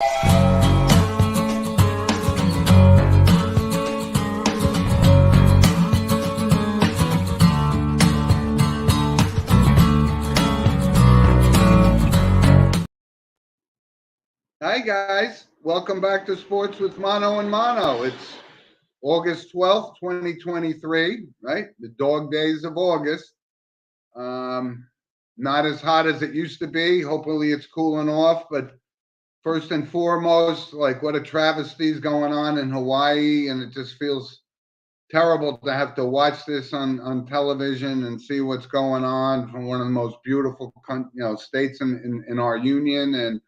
Hi, guys. Welcome back to Sports with Mono and Mono. It's August 12th, 2023, right? The dog days of August. Not as hot as it used to be. Hopefully, it's cooling off. But first and foremost, like what a travesty is going on in Hawaii. And it just feels terrible to have to watch this on television and see what's going on from one of the most beautiful states in our union. And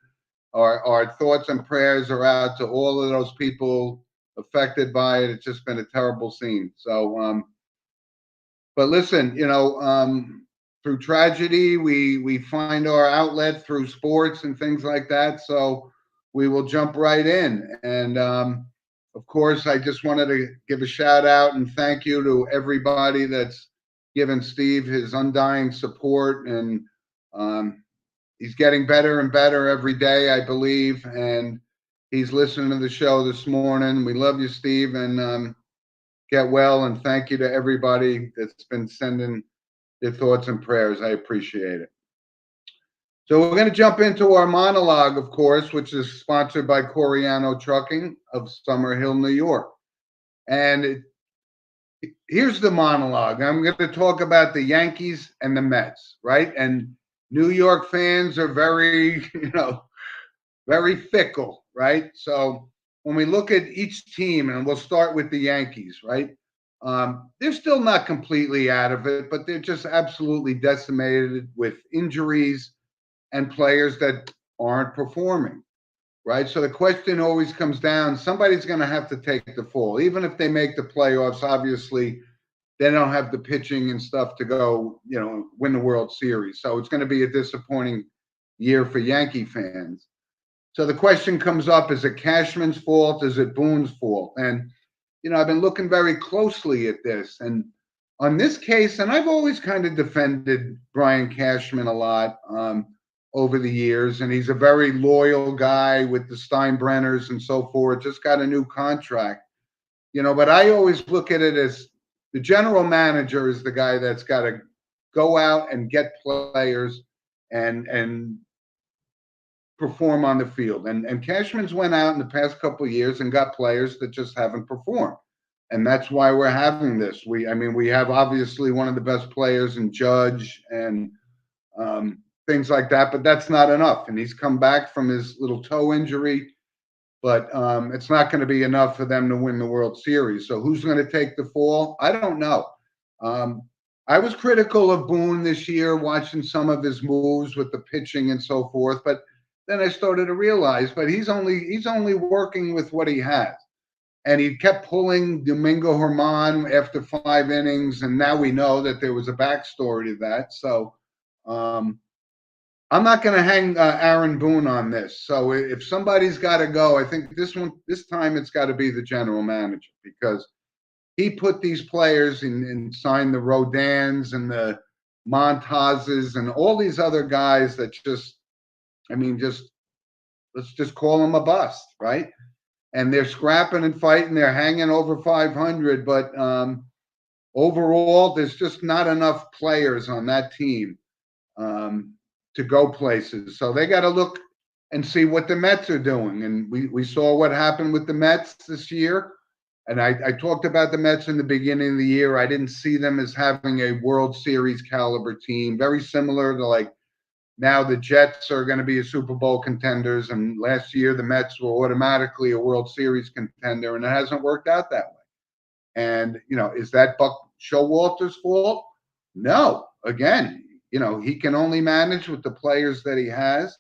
our thoughts and prayers are out to all of those people affected by it. It's just been a terrible scene. So, but listen, through tragedy, we find our outlet through sports and things like that. So we will jump right in. And of course, I just wanted to give a shout out and thank you to everybody that's given Steve his undying support. And he's getting better and better every day, I believe. And he's listening to the show this morning. We love you, Steve, and get well. And thank you to everybody that's been sending their thoughts and prayers. I appreciate it. So we're going to jump into our monologue, of course, which is sponsored by Coriano Trucking of Summerhill, New York. And here's the monologue. I'm going to talk about the Yankees and the Mets, right? And New York fans are very, very fickle, right? So when we look at each team, and we'll start with the Yankees, right? They're still not completely out of it, but they're just absolutely decimated with injuries and players that aren't performing, right? So the question always comes down, somebody's going to have to take the fall. Even if they make the playoffs, obviously, they don't have the pitching and stuff to go, win the World Series. So it's going to be a disappointing year for Yankee fans. So the question comes up, is it Cashman's fault? Is it Boone's fault? And, I've been looking very closely at this. And on this case, and I've always kind of defended Brian Cashman a lot over the years. And he's a very loyal guy with the Steinbrenners and so forth, just got a new contract. But I always look at it as the general manager is the guy that's got to go out and get players and perform on the field. And Cashman's went out in the past couple of years and got players that just haven't performed. And that's why we're having this. We have obviously one of the best players in Judge and things like that, but that's not enough. And he's come back from his little toe injury, but it's not going to be enough for them to win the World Series. So who's going to take the fall? I don't know. I was critical of Boone this year, watching some of his moves with the pitching and so forth, but then I started to realize, but he's only working with what he has. And he kept pulling Domingo Germán after 5 innings, and now we know that there was a backstory to that. So I'm not going to hang Aaron Boone on this. So if somebody's got to go, I think this time it's got to be the general manager, because he put these players and signed the Rodans and the Montazes and all these other guys that let's just call them a bust, right? And they're scrapping and fighting. They're hanging over 500, but overall, there's just not enough players on that team to go places. So they got to look and see what the Mets are doing. And we saw what happened with the Mets this year. And I talked about the Mets in the beginning of the year. I didn't see them as having a World Series caliber team, very similar to like now the Jets are going to be a Super Bowl contenders. And last year, the Mets were automatically a World Series contender, and it hasn't worked out that way. And, is that Buck Showalter's fault? No. Again, he can only manage with the players that he has.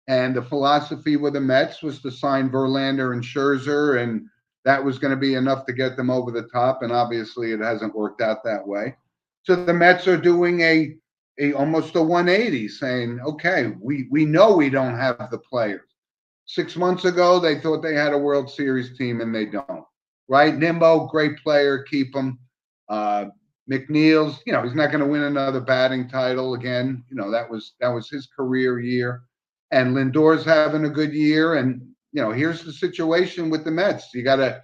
And the philosophy with the Mets was to sign Verlander and Scherzer, and that was going to be enough to get them over the top. And obviously it hasn't worked out that way. So the Mets are doing a almost a 180, saying, okay, we know we don't have the players. 6 months ago, they thought they had a World Series team, and they don't. Right? Nimmo, great player, keep him. McNeil's, he's not going to win another batting title again. That was his career year. And Lindor's having a good year. And here's the situation with the Mets. You got to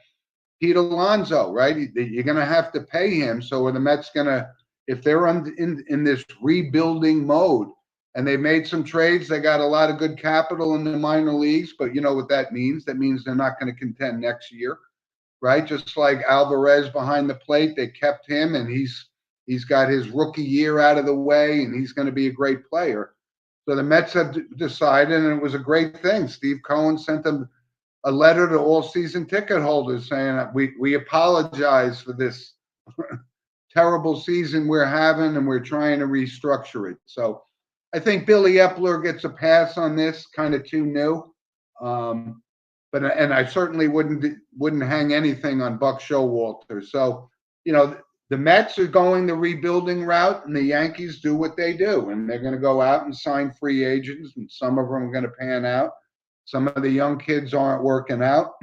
Pete Alonso, right? You're going to have to pay him. So are the Mets going to, if they're in this rebuilding mode, and they made some trades, they got a lot of good capital in the minor leagues, but you know what that means? That means they're not going to contend next year, right? Just like Alvarez behind the plate, they kept him, and he's got his rookie year out of the way, and he's going to be a great player. So the Mets have decided, and it was a great thing. Steve Cohen sent them a letter to all season ticket holders saying that we apologize for this terrible season we're having, and we're trying to restructure it. So I think Billy Epler gets a pass on this, kind of too new. But I certainly wouldn't hang anything on Buck Showalter. So, the Mets are going the rebuilding route, and the Yankees do what they do, and they're going to go out and sign free agents, and some of them are going to pan out. Some of the young kids aren't working out.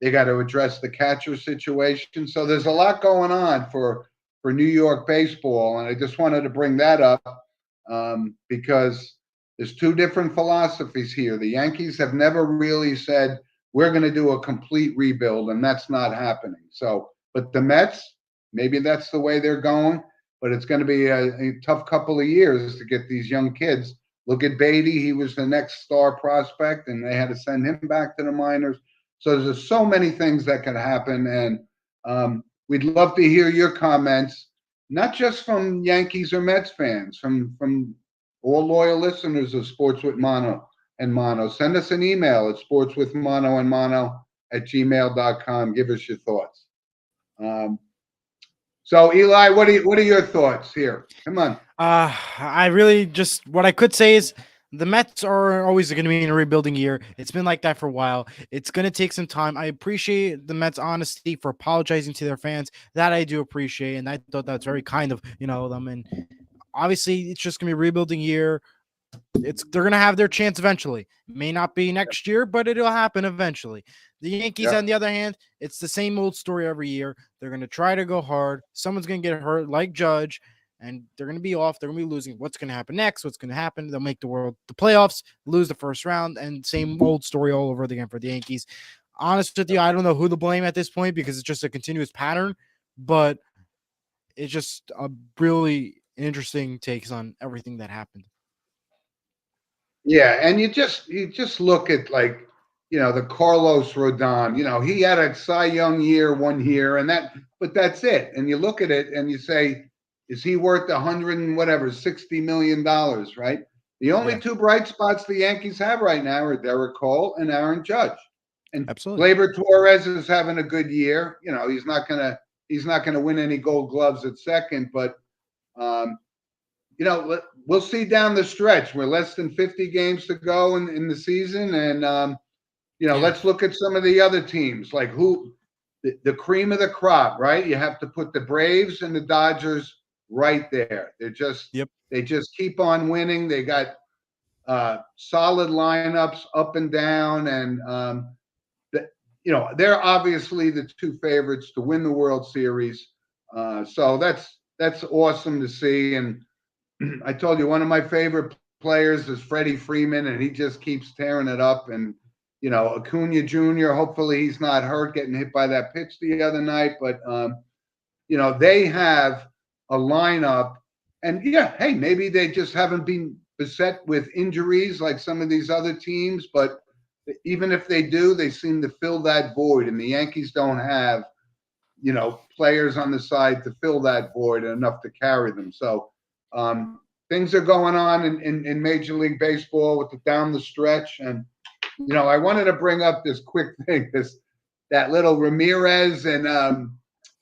They got to address the catcher situation. So there's a lot going on for New York baseball, and I just wanted to bring that up because there's two different philosophies here. The Yankees have never really said, we're going to do a complete rebuild, and that's not happening. So, but the Mets, maybe that's the way they're going, but it's going to be a tough couple of years to get these young kids. Look at Beatty. He was the next star prospect, and they had to send him back to the minors. So there's so many things that can happen, and we'd love to hear your comments, not just from Yankees or Mets fans, from all loyal listeners of Sports with Mono and Mono. Send us an email at sportswithmonoandmono@gmail.com. Give us your thoughts. So Eli, what are your thoughts here? Come on. I really just, what I could say is the Mets are always going to be in a rebuilding year. It's been like that for a while. It's going to take some time. I appreciate the Mets' honesty for apologizing to their fans. That I do appreciate, and I thought that's very kind of them. And obviously, it's just going to be a rebuilding year. They're going to have their chance eventually. May not be next year, but it'll happen eventually. The Yankees, on the other hand, it's the same old story every year. They're going to try to go hard. Someone's going to get hurt, like Judge, and they're going to be off. They're going to be losing. What's going to happen next? What's going to happen? They'll make the playoffs, lose the first round, and same old story all over again for the Yankees. Honest with you, I don't know who to blame at this point because it's just a continuous pattern, but it's just a really interesting takes on everything that happened. Yeah, and you just look at the Carlos Rodon. He had a Cy Young year 1 year, but that's it. And you look at it and you say, is he worth $60 million, right? The only two bright spots the Yankees have right now are Derek Cole and Aaron Judge. And absolutely, Gleyber Torres is having a good year. He's not gonna win any Gold Gloves at second, but we'll see down the stretch. We're less than 50 games to go in the season, and let's look at some of the other teams, like the cream of the crop, right? You have to put the Braves and the Dodgers right there. They just keep on winning. They got solid lineups up and down, and they're obviously the two favorites to win the World Series. So that's awesome to see. And I told you, one of my favorite players is Freddie Freeman, and he just keeps tearing it up. And Acuna Jr., hopefully he's not hurt getting hit by that pitch the other night, but they have a lineup, and hey, maybe they just haven't been beset with injuries like some of these other teams, but even if they do, they seem to fill that void, and the Yankees don't have players on the side to fill that void enough to carry them. So things are going on in Major League Baseball with down the stretch, and I wanted to bring up this quick thing, that little Ramirez and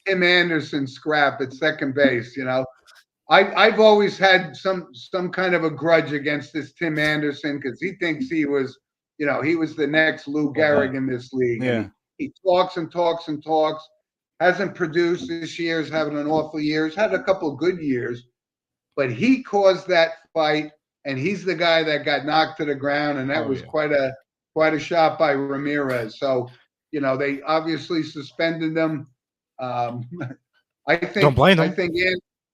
Tim Anderson scrap at second base. I've always had some kind of a grudge against this Tim Anderson because he thinks he was the next Lou Gehrig in this league. Yeah. And he talks and talks and talks. Hasn't produced this year. Is having an awful year. He's had a couple of good years, but he caused that fight, and he's the guy that got knocked to the ground, and that was quite a shot by Ramirez. So they obviously suspended them. I think don't blame them.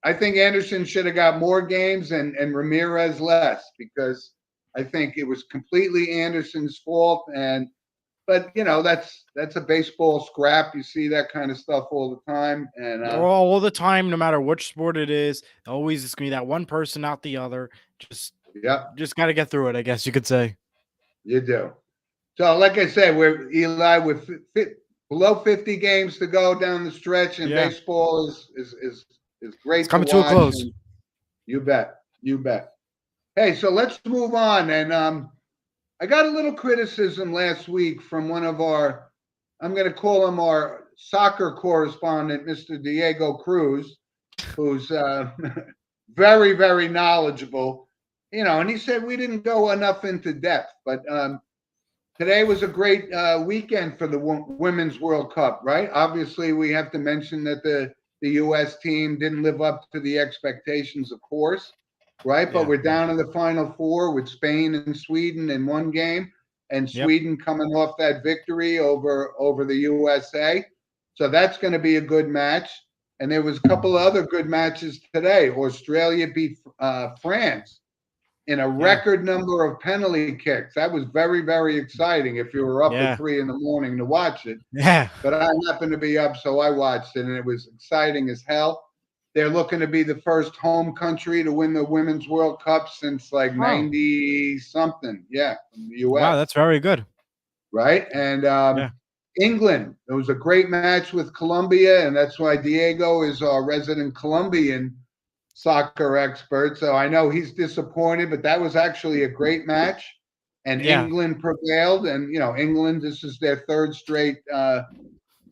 I think Anderson should have got more games and Ramirez less, because I think it was completely Anderson's fault. But that's a baseball scrap. You see that kind of stuff all the time. And All the time, no matter which sport it is, always it's gonna be that one person, not the other. Just yeah, just got to get through it, I guess you could say. you do. So, like I said, we're Eli with below 50 games to go down the stretch, and Yeah. baseball is great It's coming to to a watch. close. And you bet, you bet. Hey, so let's move on. And I got a little criticism last week from one of our, I'm going to call him our soccer correspondent, Mr. Diego Cruz, who's very, very knowledgeable. And he said we didn't go enough into depth, but today was a great weekend for the Women's World Cup, right? Obviously, we have to mention that the U.S. team didn't live up to the expectations, of course, right? But we're down in the Final Four with Spain and Sweden in one game, and Sweden coming off that victory over the USA. So that's going to be a good match. And there was a couple of other good matches today. Australia beat France in a record number of penalty kicks. That was very, very exciting if you were up at 3 a.m. to watch it. Yeah. But I happened to be up, so I watched it, and it was exciting as hell. They're looking to be the first home country to win the Women's World Cup since like 90-something. Yeah, from the U.S. Wow, that's very good. Right? And England, it was a great match with Colombia, and that's why Diego is our resident Colombian soccer expert. So I know he's disappointed, but that was actually a great match. And England prevailed. And, England, this is their third straight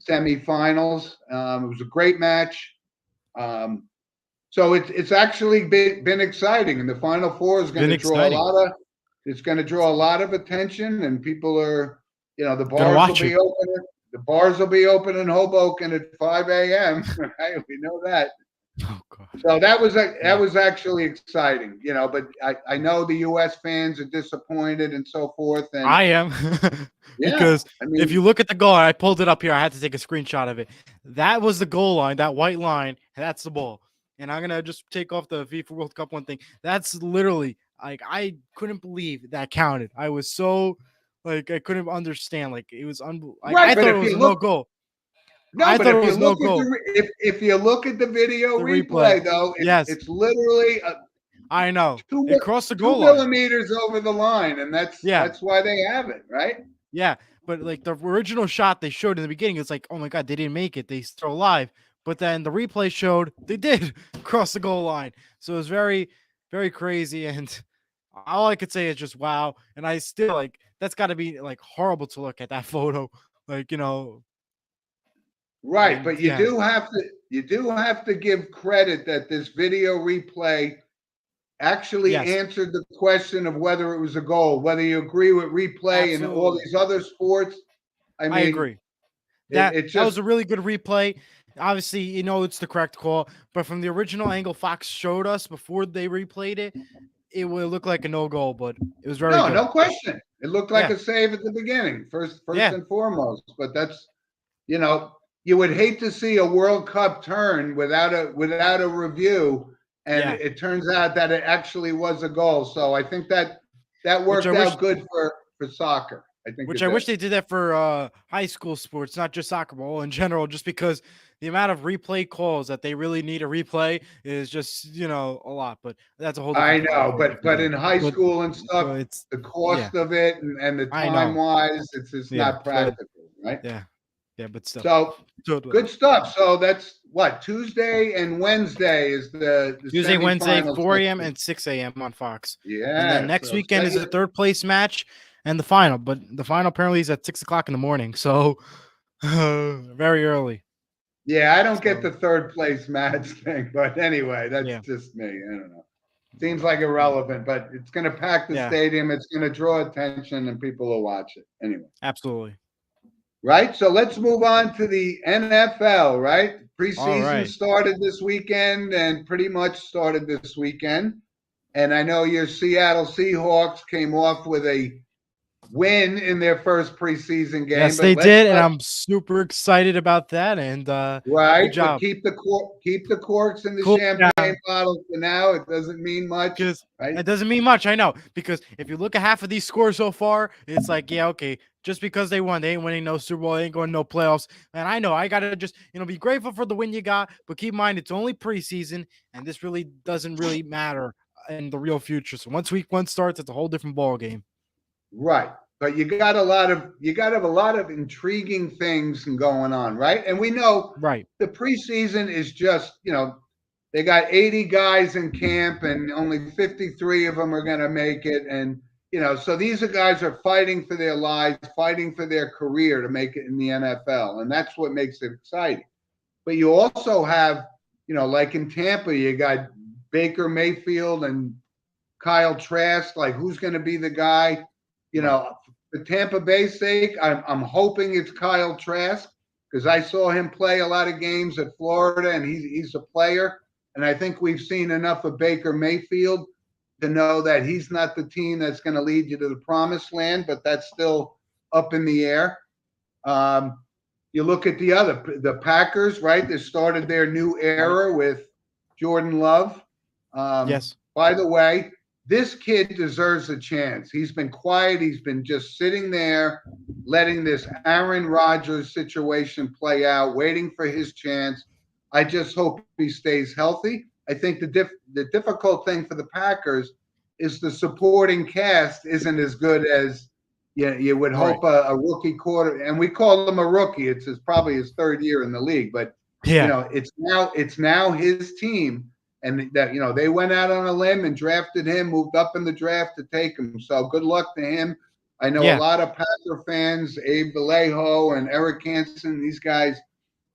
semifinals. It was a great match. So it's actually been exciting. And the Final Four is going to draw it's going to draw a lot of attention, and people are, the bars will be open. The bars will be open in Hoboken at 5 a.m. Right? We know that. Oh, God. So that was actually exciting, but I know the U.S. fans are disappointed and so forth. And I am because if you look at the goal, I pulled it up here. I had to take a screenshot of it. That was the goal line, that white line. That's the ball. And I'm gonna just take off the FIFA World Cup one thing. That's literally I couldn't believe that counted. I was so I couldn't understand. It was unbelievable. I thought it was no goal. No, but if you look at the video replay, though, it's literally I know it crossed the goal 2 millimeters over the line, and that's why they have it, right? Yeah, but the original shot they showed in the beginning, it's like, oh my God, they didn't make it. They still alive. But then the replay showed they did cross the goal line. So it was very, very crazy. And all I could say is just wow. And I still that's got to be horrible to look at that photo. Right, but you do have to give credit that this video replay actually answered the question of whether it was a goal. Whether you agree with replay and all these other sports, I agree. That was a really good replay. Obviously, it's the correct call, but from the original angle Fox showed us before they replayed it, it would look like a no goal, but it was very good. No question. It looked like a save at the beginning, first and foremost. But that's you would hate to see a World Cup turn without a review, and it turns out that it actually was a goal. So I think that worked out good for soccer. I wish they did that for high school sports, not just soccer, but in general, just because the amount of replay calls that they really need a replay is just a lot. But that's a whole. I know, but in high school and stuff, it's the cost of it and the time wise, it's just not practical, right? Yeah, but still. So good stuff. So that's what Tuesday and Wednesday is the Tuesday, Wednesday, 4 a.m. and 6 a.m. on Fox. Yeah. And then next weekend is the third place match and the final, but the final apparently is at 6 o'clock in the morning. So very early. Yeah, I don't get the third place match thing, but anyway, that's just me. I don't know. Seems like irrelevant, but it's going to pack the stadium. It's going to draw attention, and people will watch it anyway. Absolutely. Right. So let's move on to the NFL. Right. Preseason started this weekend and pretty much started this weekend. And I know your Seattle Seahawks came off with a win in their first preseason game. Yes, But they let's did, and not I'm super excited about that. And good right. But job. keep the corks in the Cool champagne down. bottle for now. It doesn't mean much, Because right? it doesn't mean much, I know. Because if you look at half of these scores so far, it's like, yeah, okay, just because they won, they ain't winning no Super Bowl, they ain't going no playoffs. And I know I gotta just be grateful for the win you got, but keep in mind it's only preseason, and this really doesn't really matter in the real future. So once week one starts, it's a whole different ball game. Right. But you got to have a lot of intriguing things going on, right? And we know Right. the preseason is just, they got 80 guys in camp and only 53 of them are going to make it. And, so these are guys are fighting for their lives, fighting for their career to make it in the NFL. And that's what makes it exciting. But you also have, like in Tampa, you got Baker Mayfield and Kyle Trask. Like, who's going to be the guy? Right. For Tampa Bay's sake, I'm hoping it's Kyle Trask because I saw him play a lot of games at Florida, and he's a player. And I think we've seen enough of Baker Mayfield to know that he's not the team that's going to lead you to the promised land, but that's still up in the air. You look at the Packers, right? They started their new era with Jordan Love. Yes. By the way, this kid deserves a chance. He's been quiet. He's been just sitting there, letting this Aaron Rodgers situation play out, waiting for his chance. I just hope he stays healthy. I think the difficult thing for the Packers is the supporting cast isn't as good as you would hope a rookie quarter. And we call him a rookie. It's probably his third year in the league, but Yeah. it's now his team. And that they went out on a limb and drafted him, moved up in the draft to take him. So good luck to him. I know a lot of Packer fans, Abe Vallejo and Eric Hansen, these guys,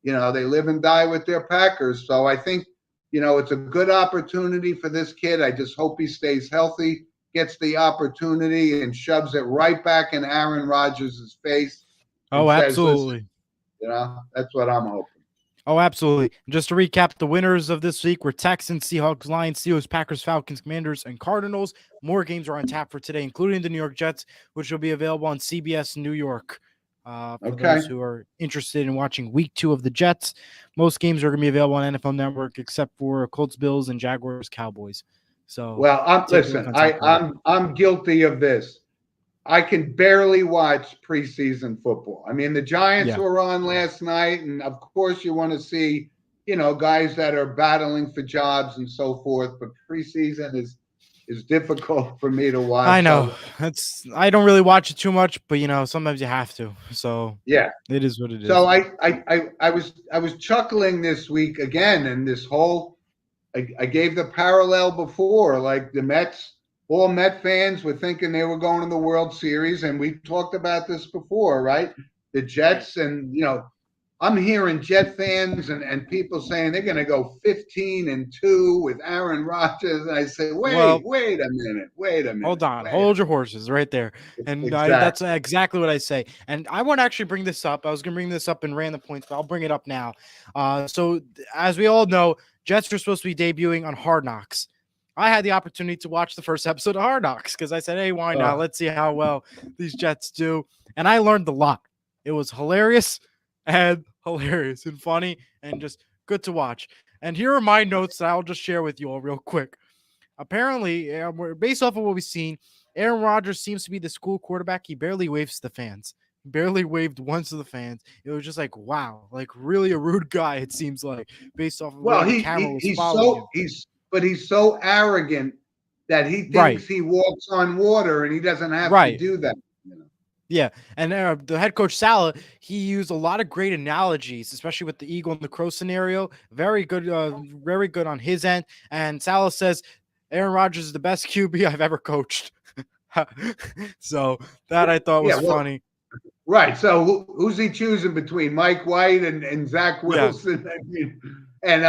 they live and die with their Packers. So I think, it's a good opportunity for this kid. I just hope he stays healthy, gets the opportunity, and shoves it right back in Aaron Rodgers' face. Oh, says, absolutely. That's what I'm hoping. Oh, absolutely. Just to recap, the winners of this week were Texans, Seahawks, Lions, Steelers, Packers, Falcons, Commanders, and Cardinals. More games are on tap for today, including the New York Jets, which will be available on CBS New York. For those who are interested in watching week 2 of the Jets, most games are going to be available on NFL Network except for Colts, Bills, and Jaguars, Cowboys. So, well, I'm guilty of this. I can barely watch preseason football. I mean, the Giants were on last night, and of course, you want to see, guys that are battling for jobs and so forth. But preseason is difficult for me to watch. I know I don't really watch it too much, but sometimes you have to. So yeah, it is what it is. So I was chuckling this week again, and this whole I gave the parallel before, like the Mets. All Met fans were thinking they were going to the World Series, and we talked about this before, right? The Jets, and I'm hearing Jet fans and people saying they're going to go 15-2 with Aaron Rodgers, and I say, wait a minute, hold on, hold your horses right there, and that's exactly what I say. And I want to actually bring this up. I was going to bring this up in random points, but I'll bring it up now. So as we all know, Jets are supposed to be debuting on Hard Knocks. I had the opportunity to watch the first episode of Hard Knocks because I said, hey, why not? Let's see how well these Jets do. And I learned a lot. It was hilarious and funny and just good to watch. And here are my notes that I'll just share with you all real quick. Apparently, based off of what we've seen, Aaron Rodgers seems to be the school quarterback. He barely waves to the fans. Barely waved once to the fans. It was just like, wow, like really a rude guy, it seems like, based off of the camera was following him. But he's so arrogant that he thinks he walks on water and he doesn't have to do that. Yeah, and the head coach Saleh, he used a lot of great analogies, especially with the eagle and the crow scenario. Very good on his end. And Saleh says Aaron Rodgers is the best QB I've ever coached. So that I thought was funny. Right. So who's he choosing between Mike White and Zach Wilson? Yeah. I mean, and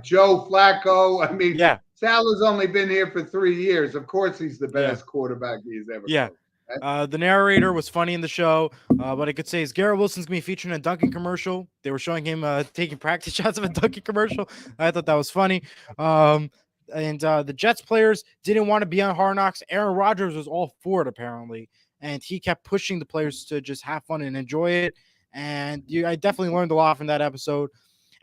Joe Flacco. I mean, Saleh's only been here for 3 years. Of course, he's the best quarterback he's ever coached. The narrator was funny in the show. What I could say is Garrett Wilson's going to be featured in a Dunkin' commercial. They were showing him taking practice shots of a Dunkin' commercial. I thought that was funny. And the Jets players didn't want to be on Hard Knocks. Aaron Rodgers was all for it, apparently. and he kept pushing the players to just have fun and enjoy it. And I definitely learned a lot from that episode.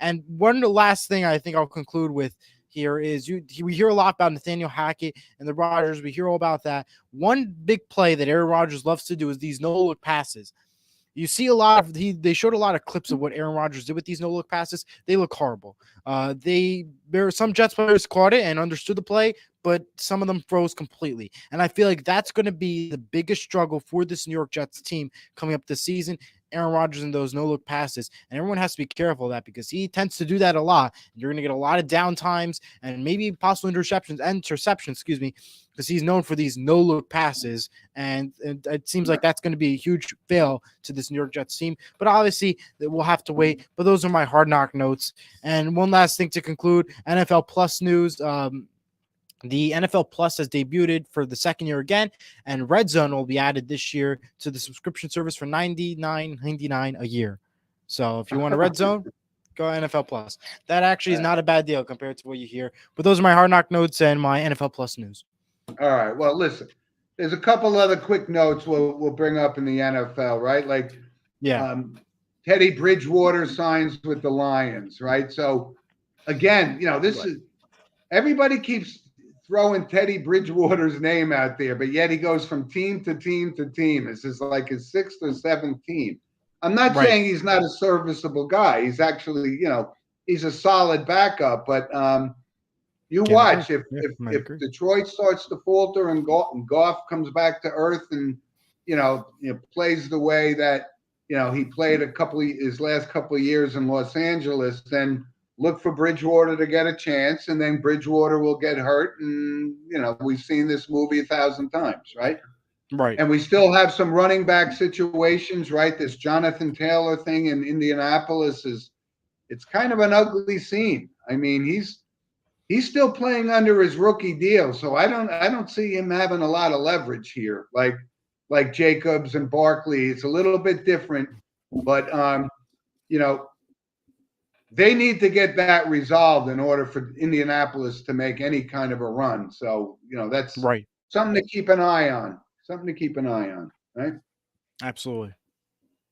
And one last thing I think I'll conclude with here is we hear a lot about Nathaniel Hackett and the Rodgers. We hear all about that. One big play that Aaron Rodgers loves to do is these no-look passes. You see a lot of they showed a lot of clips of what Aaron Rodgers did with these no-look passes. They look horrible. There are some Jets players caught it and understood the play, but some of them froze completely. And I feel like that's going to be the biggest struggle for this New York Jets team coming up this season. Aaron Rodgers and those no-look passes. And everyone has to be careful of that because he tends to do that a lot. You're going to get a lot of downtimes and maybe possible interceptions, because he's known for these no-look passes. And it seems like that's going to be a huge fail to this New York Jets team. But obviously, we'll have to wait. But those are my Hard Knock notes. And one last thing to conclude, NFL Plus news. The NFL Plus has debuted for the second year again, and Red Zone will be added this year to the subscription service for $99.99 a year. So if you want a Red Zone, go NFL Plus. That actually is not a bad deal compared to what you hear. But those are my Hard Knock notes and my NFL Plus news. All right. Well, listen, there's a couple other quick notes we'll bring up in the NFL, right? Like, Teddy Bridgewater signs with the Lions, right? So, again, everybody keeps throwing Teddy Bridgewater's name out there, but yet he goes from team to team to team. This is like his 6th or 7th team. I'm not saying he's not a serviceable guy. He's actually, he's a solid backup, but watch if Detroit starts to falter and Goff comes back to earth and, plays the way that, he played his last couple of years in Los Angeles, then look for Bridgewater to get a chance, and then Bridgewater will get hurt. And, we've seen this movie 1,000 times, right? Right. And we still have some running back situations, right? This Jonathan Taylor thing in Indianapolis it's kind of an ugly scene. I mean, he's still playing under his rookie deal. So I don't see him having a lot of leverage here. Like Jacobs and Barkley, it's a little bit different, but, they need to get that resolved in order for Indianapolis to make any kind of a run. So, that's something to keep an eye on. Right? Absolutely.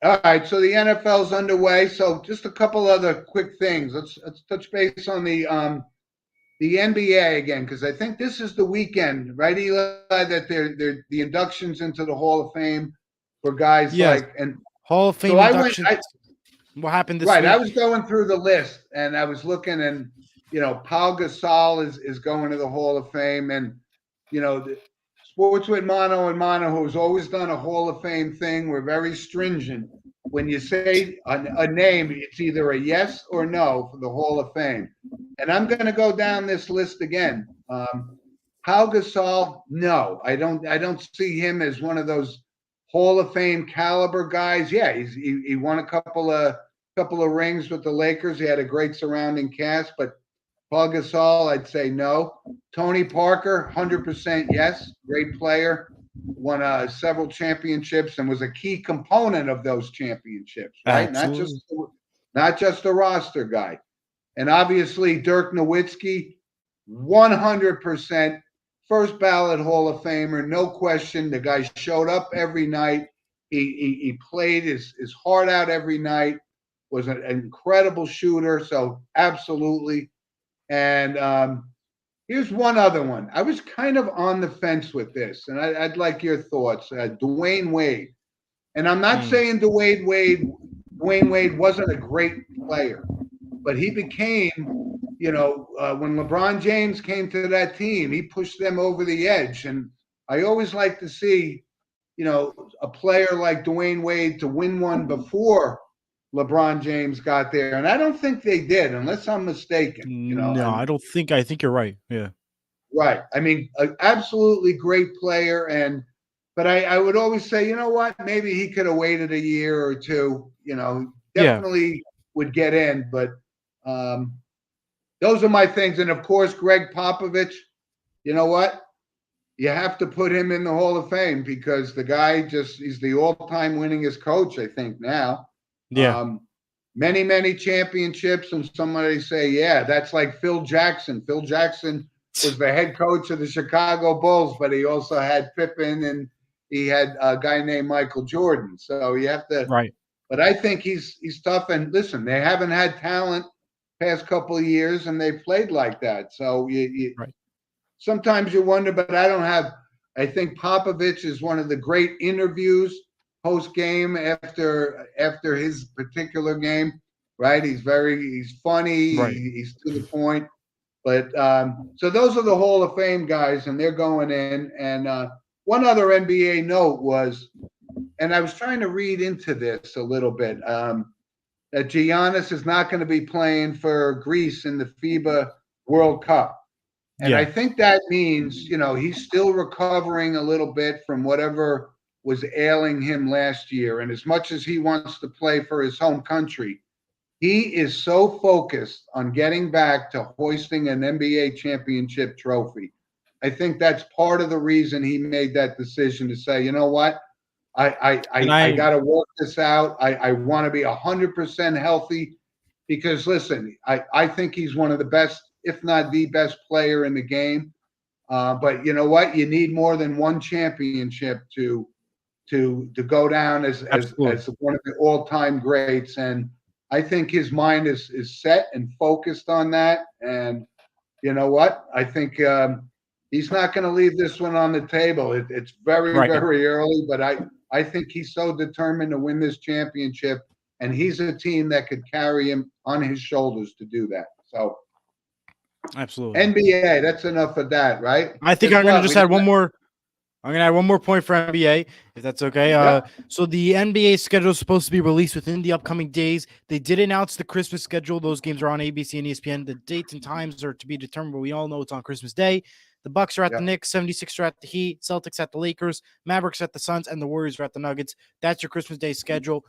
All right. So the NFL's underway. So just a couple other quick things. Let's touch base on the NBA again, because I think this is the weekend, right, Eli, that they're the inductions into the Hall of Fame for guys and Hall of Fame so inductions. What happened this week? I was going through the list and I was looking, and Paul Gasol is going to the Hall of Fame, and Sports with Mono and Mono, who's always done a Hall of Fame thing, we're very stringent. When you say a name, it's either a yes or no for the Hall of Fame. And I'm going to go down this list again. Paul Gasol, no, I don't see him as one of those Hall of Fame caliber guys. Yeah, he won a couple of rings with the Lakers. He had a great surrounding cast, but Paul Gasol, I'd say no. Tony Parker, 100% yes. Great player, won several championships and was a key component of those championships. Right, not just a roster guy. And obviously Dirk Nowitzki, 100%. First ballot Hall of Famer, no question. The guy showed up every night. He played his heart out every night, was an incredible shooter. So absolutely. And here's one other one. I was kind of on the fence with this, and I'd like your thoughts. Dwayne Wade. And I'm not saying Dwayne Wade wasn't a great player, but he became, when LeBron James came to that team, he pushed them over the edge. And I always like to see, a player like Dwayne Wade to win one before LeBron James got there. And I don't think they did, unless I'm mistaken. No, I think you're right. Yeah. Right. I mean, an absolutely great player. But I would always say, you know what, maybe he could have waited a year or two, definitely would get in. But those are my things. And of course, Greg Popovich, you know what? You have to put him in the Hall of Fame because the guy he's the all-time winningest coach, I think, now. Yeah. Many, many championships. And somebody say, yeah, that's like Phil Jackson. Phil Jackson was the head coach of the Chicago Bulls, but he also had Pippen he had a guy named Michael Jordan. So you have to. Right. But I think he's tough. And listen, they haven't had talent past couple of years, and they've played like that. So you Right. sometimes you wonder. But I don't have. I think Popovich is one of the great interviews post game after his particular game. Right? He's funny. Right. He's to the point. But so those are the Hall of Fame guys, and they're going in. And one other NBA note was, and I was trying to read into this a little bit, that Giannis is not going to be playing for Greece in the FIBA World Cup. And I think that means, he's still recovering a little bit from whatever was ailing him last year. And as much as he wants to play for his home country, he is so focused on getting back to hoisting an NBA championship trophy. I think that's part of the reason he made that decision to say, you know what? I got to work this out. I want to be 100% healthy because, listen, I think he's one of the best, if not the best player in the game. But you know what? You need more than one championship to go down as one of the all-time greats. And I think his mind is set and focused on that. And you know what? I think he's not going to leave this one on the table. It's very, very early, but I think he's so determined to win this championship, and he's a team that could carry him on his shoulders to do that. So, absolutely. NBA, that's enough of that, right? I think I'm going to just add one more. I'm going to add one more point for NBA, if that's okay. So the NBA schedule is supposed to be released within the upcoming days. They did announce the Christmas schedule. Those games are on ABC and ESPN. The dates and times are to be determined, but we all know it's on Christmas Day. The Bucks are at the Knicks, 76ers are at the Heat, Celtics at the Lakers, Mavericks at the Suns, and the Warriors are at the Nuggets. That's your Christmas Day schedule.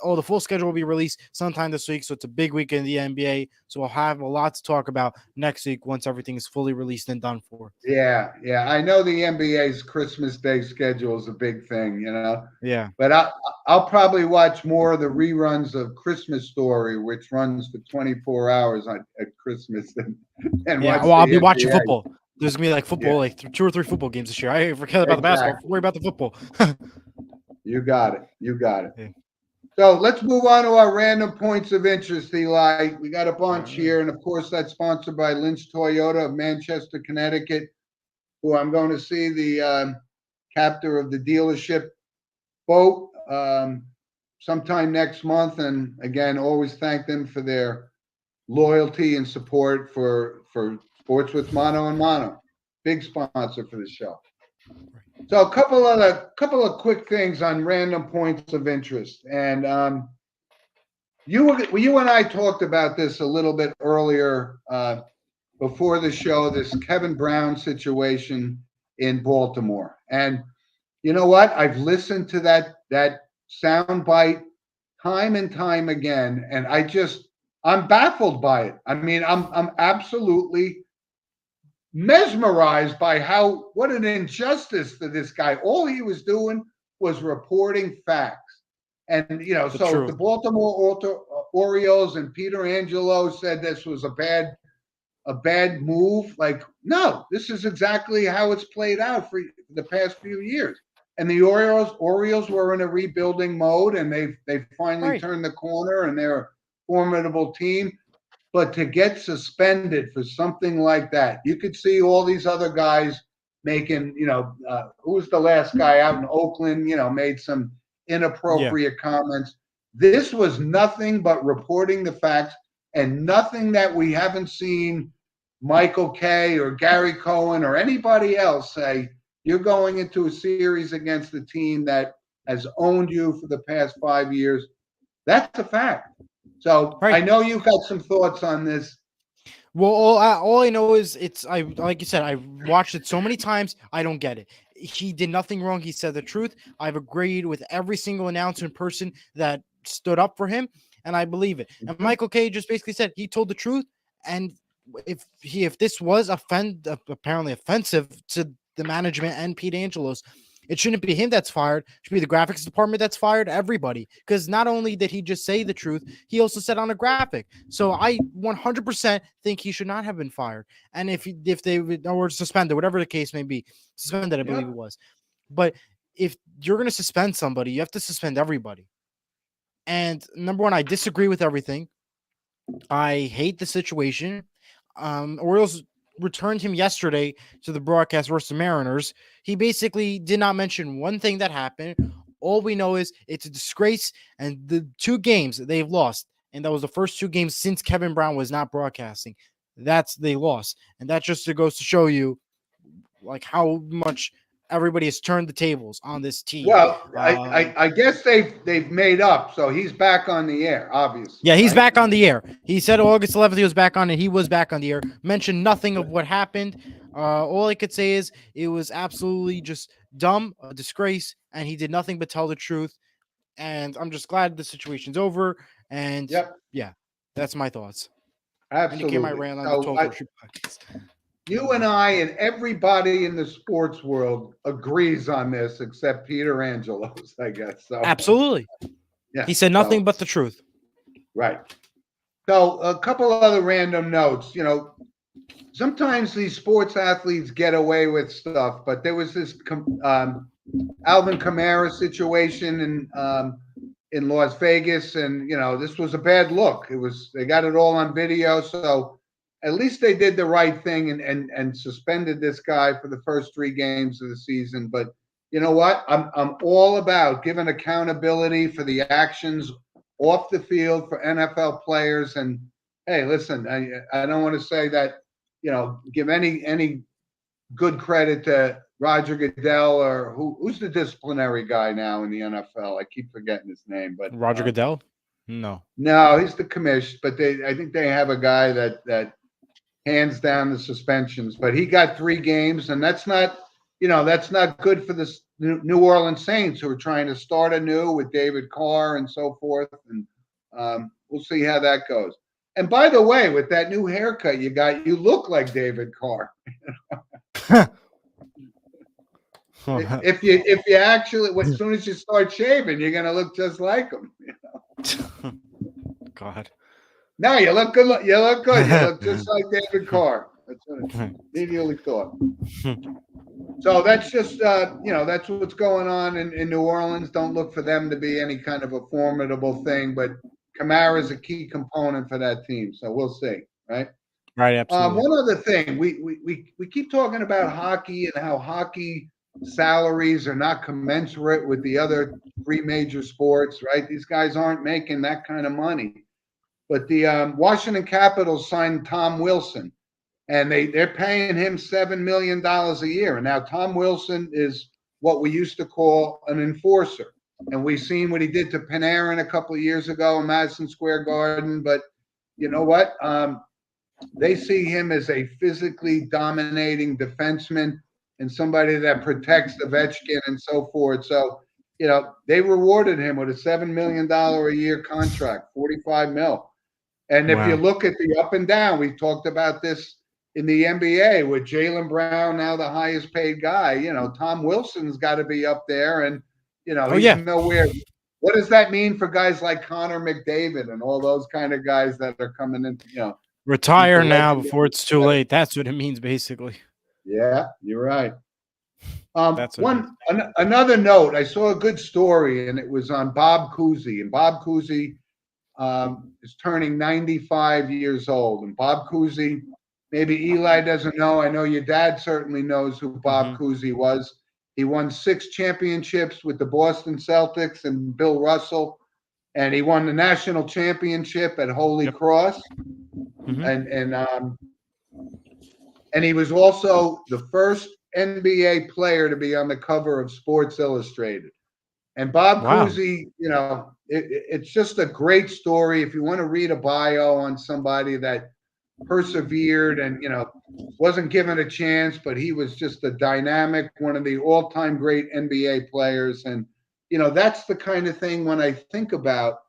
The full schedule will be released sometime this week, so it's a big week in the NBA. So we'll have a lot to talk about next week once everything is fully released and done for. Yeah. I know the NBA's Christmas Day schedule is a big thing, Yeah. But I'll probably watch more of the reruns of Christmas Story, which runs for 24 hours at Christmas. I'll be watching football. There's going to be football, 2 or 3 football games this year. I forget about the basketball. Worry about the football. You got it. Yeah. So let's move on to our random points of interest, Eli. We got a bunch here, and of course, that's sponsored by Lynch Toyota of Manchester, Connecticut, who I'm going to see the captor of the dealership boat sometime next month. And again, always thank them for their loyalty and support for Sports with Mono and Mono. Big sponsor for the show. So a couple of quick things on random points of interest, and you and I talked about this a little bit earlier before the show. This Kevin Brown situation in Baltimore, and you know what? I've listened to that sound bite time and time again, and I'm baffled by it. I mean, I'm absolutely mesmerized by what an injustice to this guy. All he was doing was reporting facts. And, so the Baltimore Orioles and Peter Angelo said this was a bad move. No, this is exactly how it's played out for the past few years. And the Orioles were in a rebuilding mode, and they finally turned the corner, and they're a formidable team. But to get suspended for something like that, you could see all these other guys making, who was the last guy out in Oakland, made some inappropriate comments. This was nothing but reporting the facts, and nothing that we haven't seen Michael Kay or Gary Cohen or anybody else say, you're going into a series against a team that has owned you for the past 5 years. That's a fact. So I know you've got some thoughts on this. Well, all I know is like you said, I've watched it so many times. I don't get it. He did nothing wrong. He said the truth. I've agreed with every single announcer in person that stood up for him, and I believe it. And Michael Kay just basically said he told the truth. And if this was apparently offensive to the management and Pete Angelos, it shouldn't be him that's fired. It should be the graphics department that's fired. Everybody, because not only did he just say the truth, he also said on a graphic. So I 100% think he should not have been fired. And if they were suspended, whatever the case may be, suspended, I believe it was. But if you're going to suspend somebody, you have to suspend everybody. And number one, I disagree with everything. I hate the situation. Orioles returned him yesterday to the broadcast versus the Mariners. He basically did not mention one thing that happened. All we know is it's a disgrace, and the 2 games they've lost, and that was the first 2 games since Kevin Brown was not broadcasting. They lost, and that just goes to show you like how much everybody has turned the tables on this team. Well, I guess they've made up, so he's back on the air, obviously. Yeah, he's back on the air. He said August 11th he was back on, and he was back on the air. Mentioned nothing of what happened. All I could say is it was absolutely just dumb, a disgrace, and he did nothing but tell the truth. And I'm just glad the situation's over. And yeah, that's my thoughts. Absolutely. My rant on the Total Podcast. You and I and everybody in the sports world agrees on this, except Peter Angelos, I guess. So absolutely. Yeah. He said nothing but the truth. Right. So a couple of other random notes. You know, sometimes these sports athletes get away with stuff, but there was this Alvin Kamara situation in Las Vegas, and you know, this was a bad look. They got it all on video, so at least they did the right thing and suspended this guy for the first 3 games of the season. But you know what? I'm all about giving accountability for the actions off the field for NFL players. And hey, listen, I don't want to say that, you know, give any good credit to Roger Goodell or who's the disciplinary guy now in the NFL. I keep forgetting his name, but Roger Goodell? No, he's the commish. But I think they have a guy that hands down the suspensions. But he got 3 games, and that's not good for the New Orleans Saints, who are trying to start anew with David Carr and so forth. And we'll see how that goes. And by the way, with that new haircut you got, you look like David Carr. if you actually, as soon as you start shaving, you're gonna look just like him. You know? God. No, you look good. You look good. You look just like David Carr. That's what I immediately thought. So that's just, that's what's going on in New Orleans. Don't look for them to be any kind of a formidable thing, but Kamara is a key component for that team. So we'll see, right? Right, absolutely. One other thing, we keep talking about hockey and how hockey salaries are not commensurate with the other 3 major sports, right? These guys aren't making that kind of money. But the Washington Capitals signed Tom Wilson, and they're paying him $7 million a year. And now Tom Wilson is what we used to call an enforcer. And we've seen what he did to Panarin a couple of years ago in Madison Square Garden. But you know what? They see him as a physically dominating defenseman and somebody that protects Ovechkin and so forth. So, you know, they rewarded him with a $7 million a year contract, $45 million. And if you look at the up and down, we talked about this in the NBA with Jaylen Brown, now the highest paid guy. You know, Tom Wilson's got to be up there, and you know, he's nowhere. What does that mean for guys like Connor McDavid and all those kind of guys that are coming in? You know, retire now before it's too late. That's what it means, basically. Yeah, you're right. Another note. I saw a good story, and it was on Bob Cousy, and Bob Cousy is turning 95 years old. And Bob Cousy, maybe Eli doesn't know. I know your dad certainly knows who Bob Cousy was. He won 6 championships with the Boston Celtics and Bill Russell, and he won the national championship at Holy Cross. And he was also the first NBA player to be on the cover of Sports Illustrated. And Bob Cousy, you know, it's just a great story. If you want to read a bio on somebody that persevered and, you know, wasn't given a chance, but he was just a dynamic, one of the all-time great NBA players. And, you know, that's the kind of thing when I think about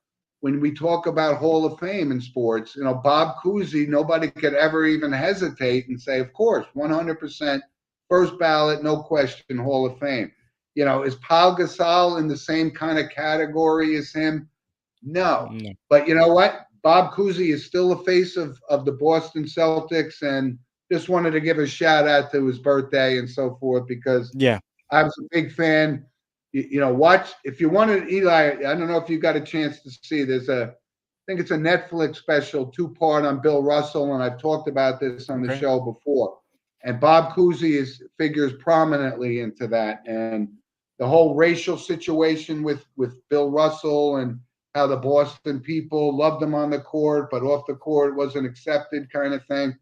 when we talk about Hall of Fame in sports, you know, Bob Cousy, nobody could ever even hesitate and say, of course, 100% first ballot, no question, Hall of Fame. You know, is Pau Gasol in the same kind of category as him? No. But you know what? Bob Cousy is still the face of the Boston Celtics, and just wanted to give a shout out to his birthday and so forth, because I was a big fan watch if you wanted Eli. I don't know if you got a chance to see. I think it's a Netflix special, 2-part on Bill Russell, and I've talked about this on the show before. And Bob Cousy figures prominently into that, and the whole racial situation with Bill Russell and how the Boston people loved him on the court, but off the court wasn't accepted, kind of thing.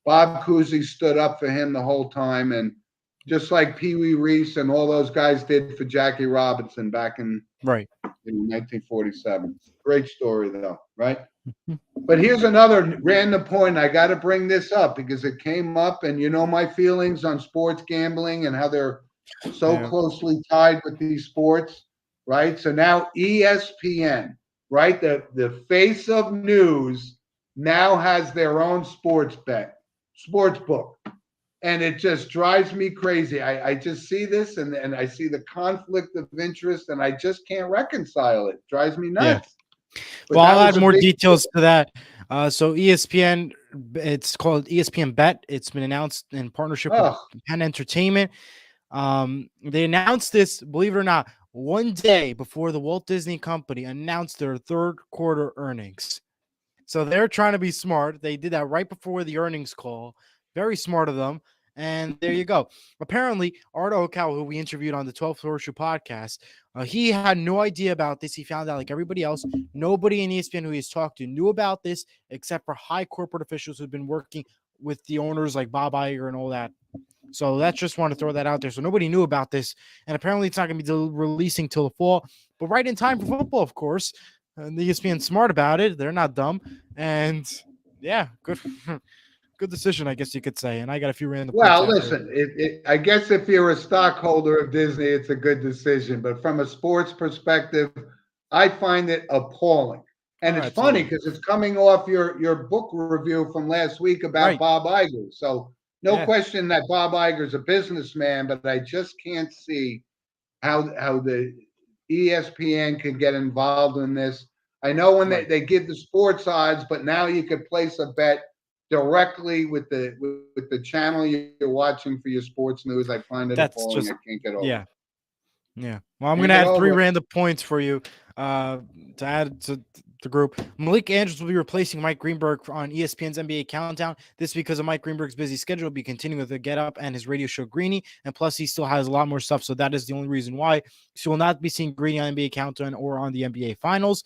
Bob Cousy stood up for him the whole time, and just like Pee Wee Reese and all those guys did for Jackie Robinson back in 1947. Great story, though, right? But here's another random point. I got to bring this up because it came up, and you know my feelings on sports gambling and how they're so closely tied with these sports, right? So now ESPN, right? The face of news now has their own sports book. And it just drives me crazy. I just see this and I see the conflict of interest and I just can't reconcile it. Drives me nuts. Yeah. Well, I'll add more details to that. So ESPN, it's called ESPN Bet. It's been announced in partnership with Penn Entertainment. They announced this, believe it or not, one day before the Walt Disney Company announced their third quarter earnings. So they're trying to be smart. They did that right before the earnings call. Very smart of them. And there you go. Apparently, Art Okawa, who we interviewed on the 12th Horseshoe podcast, he had no idea about this. He found out like everybody else. Nobody in ESPN who he's talked to knew about this except for high corporate officials who've been working with the owners like Bob Iger and all that. So that's just want to throw that out there. So nobody knew about this. And apparently it's not going to be releasing till the fall, but right in time for football, of course. And the ESPN's smart about it. They're not dumb. And yeah, good decision, I guess you could say. And I got a few random. Well, listen, I guess if you're a stockholder of Disney, it's a good decision. But from a sports perspective, I find it appalling. And it's funny because it's coming off your book review from last week about Bob Iger. So no question that Bob Iger is a businessman, but I just can't see how the ESPN can get involved in this. I know when they give the sports odds, but now you could place a bet directly with the channel you're watching for your sports news. I find it appalling. I can't get over. Yeah. Well, I'm going to add 3 random points for you to add to the group. Malik Andrews will be replacing Mike Greenberg on ESPN's NBA Countdown. This because of Mike Greenberg's busy schedule. Will be continuing with the Get Up and his radio show Greeny, and plus he still has a lot more stuff. So that is the only reason why. So will not be seeing Greeny on NBA Countdown or on the NBA Finals.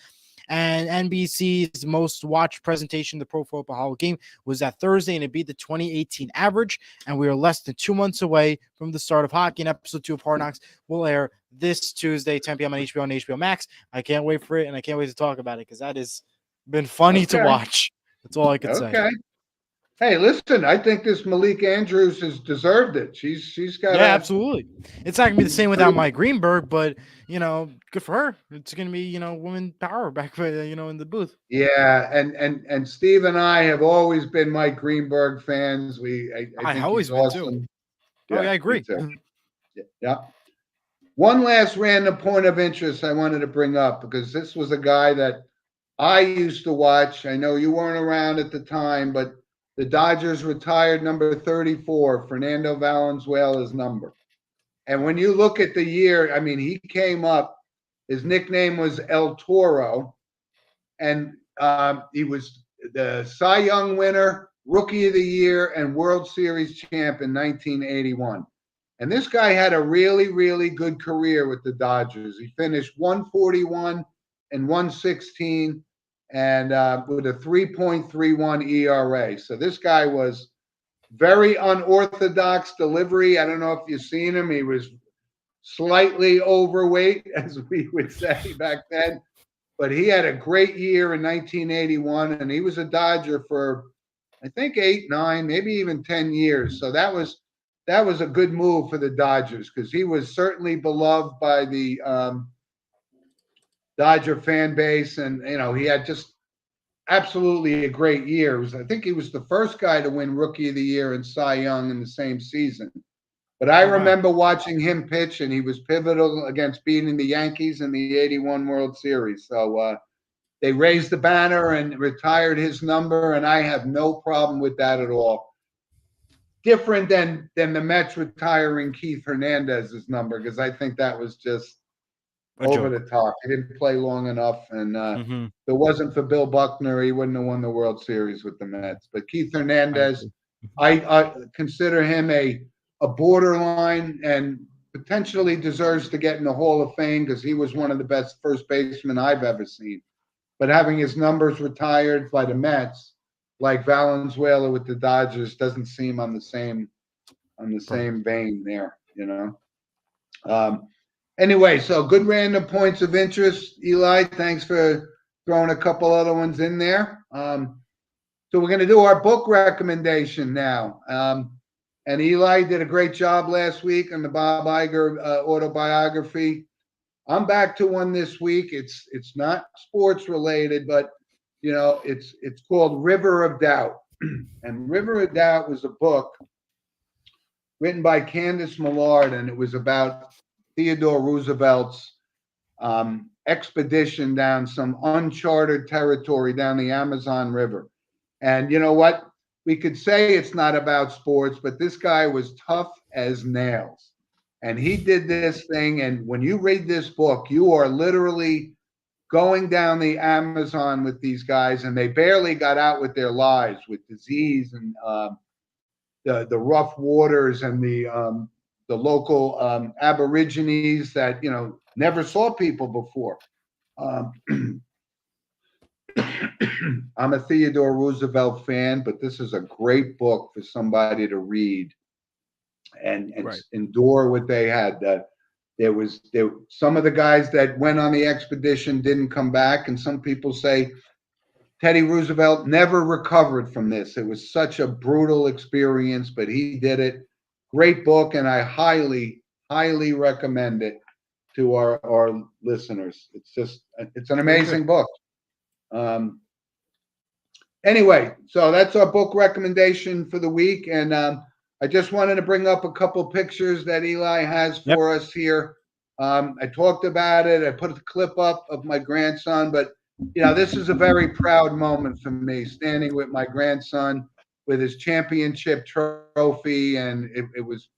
And NBC's most watched presentation, the Pro Football Hall of Fame, was that Thursday, and it beat the 2018 average. And we are less than 2 months away from the start of hockey. And episode 2 of Hard Knocks will air this Tuesday, 10 p.m. on HBO and HBO Max. I can't wait for it, and I can't wait to talk about it because that has been funny to watch. That's all I can say. Okay. Hey, listen, I think this Malik Andrews has deserved it. She's got absolutely. It's not gonna be the same without Mike Greenberg, but good for her. It's gonna be woman power back in the booth. Yeah, and Steve and I have always been Mike Greenberg fans. I think always been awesome. Too. Yeah, I agree. Yeah. One last random point of interest I wanted to bring up because this was a guy that I used to watch. I know you weren't around at the time, but the Dodgers retired number 34, Fernando Valenzuela's number. And when you look at the year, I mean, he came up, his nickname was El Toro, and he was the Cy Young winner, Rookie of the Year, and World Series champ in 1981. And this guy had a really, really good career with the Dodgers. He finished 141 and 116 and with a 3.31 ERA. So this guy was very unorthodox delivery. I don't know if you've seen him. He was slightly overweight, as we would say back then. But he had a great year in 1981, and he was a Dodger for, I think, 8, 9, maybe even 10 years. So that was a good move for the Dodgers because he was certainly beloved by the Dodger fan base, and he had just absolutely a great year. I think he was the first guy to win Rookie of the Year and Cy Young in the same season. But I remember watching him pitch, and he was pivotal against beating the Yankees in the '81 World Series. So they raised the banner and retired his number, and I have no problem with that at all. Different than the Mets retiring Keith Hernandez's number, because I think that was just a over joke. the top. He didn't play long enough, and Hmm. if it wasn't for Bill Buckner, he wouldn't have won the World Series with the Mets. But Keith I Hernandez, agree. I consider him a borderline and potentially deserves to get in the Hall of Fame because he was one of the best first basemen I've ever seen. But having his numbers retired by the Mets, like Valenzuela with the Dodgers, doesn't seem on the same Right. vein there, you know. Anyway, so good random points of interest, Eli. Thanks for throwing a couple other ones in there. So we're going to do our book recommendation now. And Eli did a great job last week on the Bob Iger autobiography. I'm back to one this week. It's not sports related, but it's called River of Doubt. And River of Doubt was a book written by Candace Millard, and it was about Theodore Roosevelt's expedition down some uncharted territory down the Amazon River. And you know what? We could say it's not about sports, but this guy was tough as nails. And he did this thing. And when you read this book, you are literally going down the Amazon with these guys, and they barely got out with their lives with disease and the rough waters and the local Aborigines that never saw people before. I'm a Theodore Roosevelt fan, but this is a great book for somebody to read and Right. endure what they had. There some of the guys that went on the expedition didn't come back, and some people say Teddy Roosevelt never recovered from this. It was such a brutal experience, but he did it. Great book, and I highly, highly recommend it to our listeners. It's an Very good. amazing book. Anyway, so that's our book recommendation for the week, and I just wanted to bring up a couple pictures that Eli has for us here. I talked about it. I put a clip up of my grandson, but this is a very proud moment for me, standing with my grandson with his championship trophy, and it was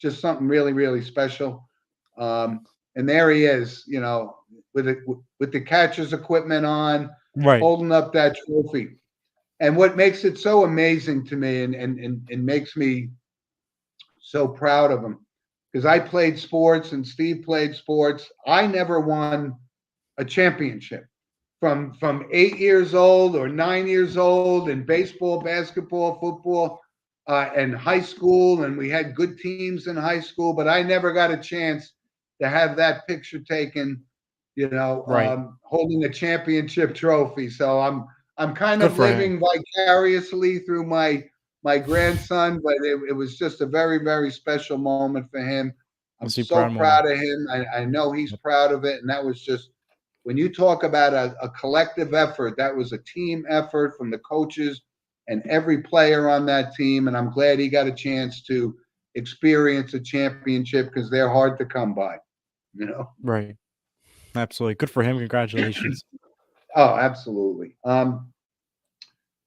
just something really, really special. And there he is, with the catcher's equipment on, Right. holding up that trophy. And what makes it so amazing to me and makes me so proud of him, because I played sports and Steve played sports. I never won a championship from 8 years old or 9 years old in baseball, basketball, football, and high school. And we had good teams in high school, but I never got a chance to have that picture taken, Right. holding a championship trophy. So I'm kind Good of for him. living vicariously through my grandson, but it was just a very, very special moment for him. I'm Must be so proud moment. proud of him. I know he's proud of it. And that was just, when you talk about a collective effort, that was a team effort from the coaches and every player on that team. And I'm glad he got a chance to experience a championship, because they're hard to come by, Right. Absolutely. Good for him. Congratulations. Oh, absolutely.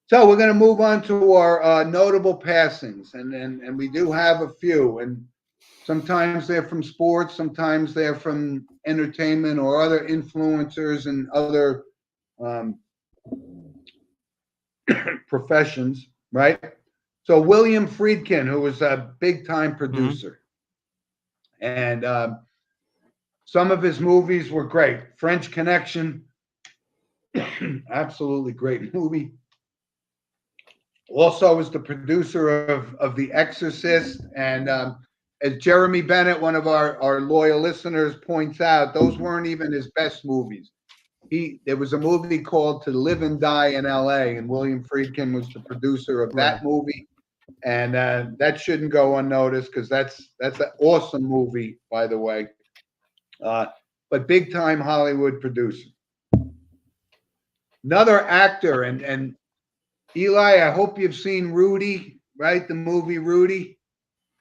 So we're going to move on to our notable passings, and we do have a few, and sometimes they're from sports, sometimes they're from entertainment or other influencers and other professions, right? So William Friedkin, who was a big-time producer, and some of his movies were great. French Connection, absolutely great movie. Also was the producer of The Exorcist, and as Jeremy Bennett, one of our loyal listeners, points out, those weren't even his best movies. There was a movie called To Live and Die in L.A., and William Friedkin was the producer of that movie, and that shouldn't go unnoticed, because that's an awesome movie, by the way. But big time Hollywood producer. Another actor, and Eli, I hope you've seen Rudy, right? The movie Rudy.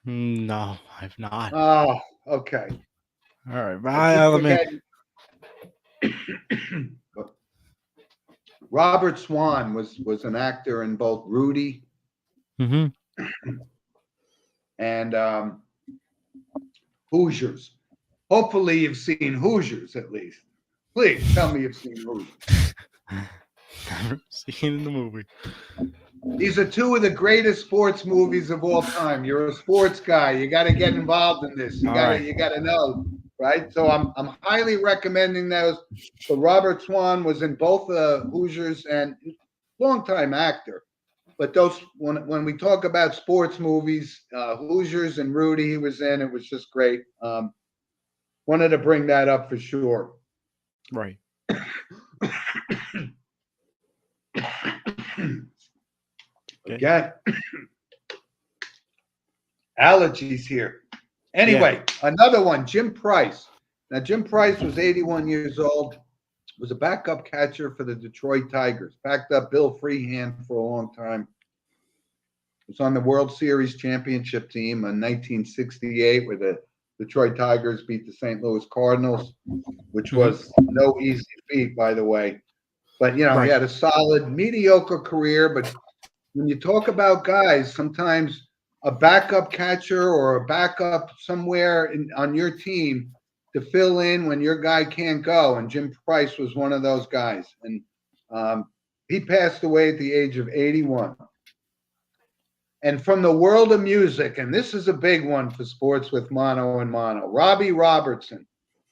No, I've not. Oh, okay. All right. I keep forgetting. Robert Swan was an actor in both Rudy and Hoosiers. Hopefully you've seen Hoosiers at least. Please tell me you've seen Hoosiers. Never seen in the movie. These are two of the greatest sports movies of all time. You're a sports guy. You got to get involved in this. You got to know, right? So I'm highly recommending those. So Robert Swan was in both Hoosiers and longtime actor. But those when we talk about sports movies, Hoosiers and Rudy he was in, it was just great. Wanted to bring that up for sure. Right. Again, allergies here. Anyway, Another one, Jim Price. Now, Jim Price was 81 years old, was a backup catcher for the Detroit Tigers, backed up Bill Freehand for a long time. Was on the World Series championship team in 1968 where the Detroit Tigers beat the St. Louis Cardinals, which was no easy feat, by the way. But, he had a solid, mediocre career. But when you talk about guys, sometimes a backup catcher or a backup somewhere on your team to fill in when your guy can't go. And Jim Price was one of those guys. And he passed away at the age of 81. And from the world of music, and this is a big one for sports with Mono and Mono, Robbie Robertson,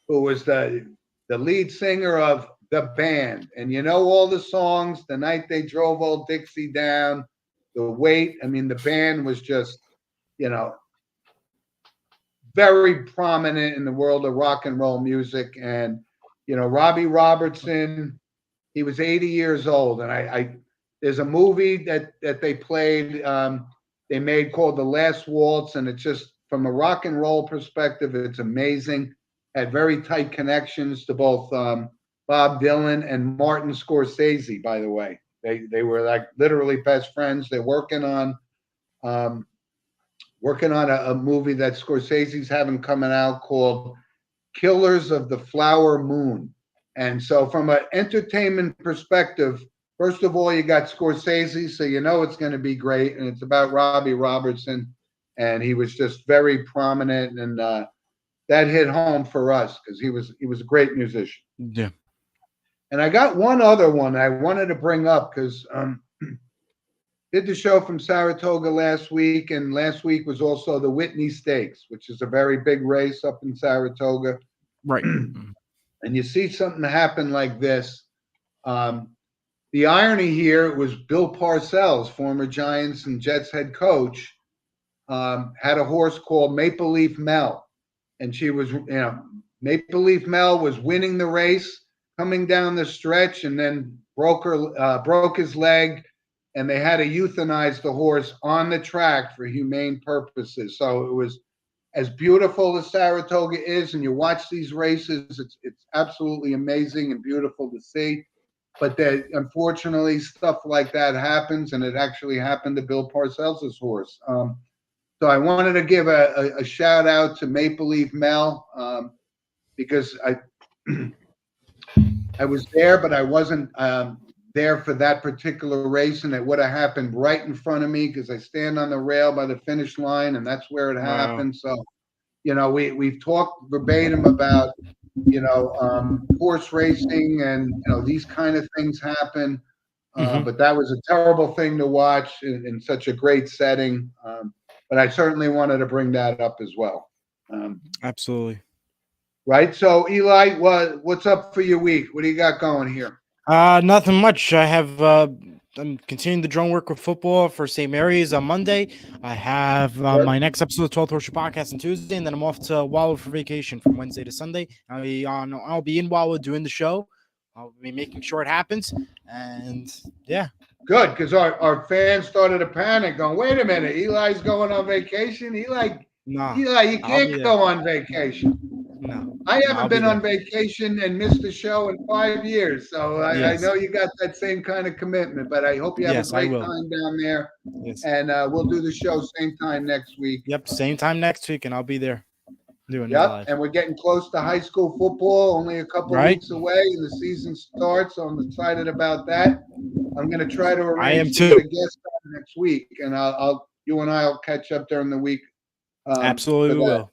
who was the lead singer of The Band. And all the songs, The Night They Drove Old Dixie Down, The Weight. I mean, The Band was just, very prominent in the world of rock and roll music. And, Robbie Robertson, he was 80 years old. And there's a movie that they played, they made called The Last Waltz. And it's just, from a rock and roll perspective, it's amazing. Had very tight connections to both Bob Dylan and Martin Scorsese, by the way. They were like literally best friends. They're working on a movie that Scorsese's having coming out called Killers of the Flower Moon. And so from an entertainment perspective, first of all, you got Scorsese, so it's going to be great. And it's about Robbie Robertson. And he was just very prominent. And that hit home for us because he was a great musician. Yeah. And I got one other one I wanted to bring up because did the show from Saratoga last week, and last week was also the Whitney Stakes, which is a very big race up in Saratoga. Right. And you see something happen like this. The irony here was Bill Parcells, former Giants and Jets head coach, had a horse called Maple Leaf Mel. And she was, Maple Leaf Mel was winning the race, coming down the stretch, and then broke his leg, and they had to euthanize the horse on the track for humane purposes. So it was as beautiful as Saratoga is, and you watch these races, it's absolutely amazing and beautiful to see. But unfortunately, stuff like that happens, and it actually happened to Bill Parcells' horse. So I wanted to give a shout out to Maple Leaf Mel because I was there, but I wasn't there for that particular race, and it would have happened right in front of me because I stand on the rail by the finish line, and that's where it happened. So, we've talked verbatim about, horse racing and, these kind of things happen. But that was a terrible thing to watch in such a great setting. But I certainly wanted to bring that up as well. Absolutely. Right. So, Eli, what's up for your week? What do you got going here? Nothing much. I have I'm continuing the drone work with football for St. Mary's on Monday. I have my next episode of 12th Horseshoe Podcast on Tuesday, and then I'm off to Wawa for vacation from Wednesday to Sunday. I'll be in Wawa doing the show. I'll be making sure it happens, and yeah. Good, because our fans started to panic, going, "Wait a minute, Eli's going on vacation." Eli, you can't go on vacation. No, I haven't been on vacation and missed a show in 5 years, so I know you got that same kind of commitment. But I hope you have a great time down there, and we'll do the show same time next week. Yep, same time next week, and I'll be there doing it live. And we're getting close to high school football, only a couple weeks away, and the season starts. So I'm excited about that. I'm going to try to arrange to get a guest on next week, and you and I will catch up during the week. Absolutely will.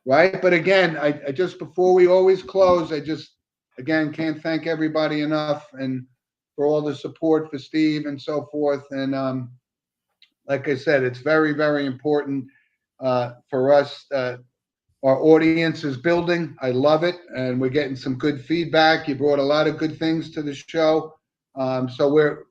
right? But again, I just, before we always close, I just, again, can't thank everybody enough and for all the support for Steve and so forth. And like I said, it's very, very important for us. Our audience is building. I love it. And we're getting some good feedback. You brought a lot of good things to the show. So we're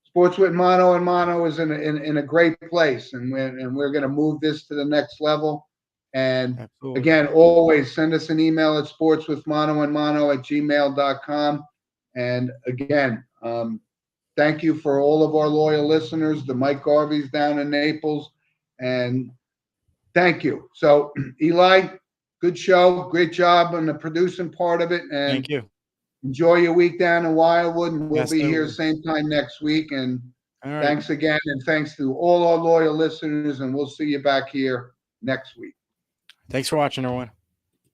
Sports with Mono and Mono is in a great place. And we're going to move this to the next level. And Absolutely. again, always send us an email at sportswithmonoandmono@gmail.com. And again, thank you for all of our loyal listeners, the Mike Garveys down in Naples. And thank you. So, Eli, good show. Great job on the producing part of it. And Thank you. enjoy your week down in Wildwood. And we'll Yes, be I here will. same time next week. And All right. thanks again. And thanks to all our loyal listeners. And we'll see you back here next week. Thanks for watching, everyone.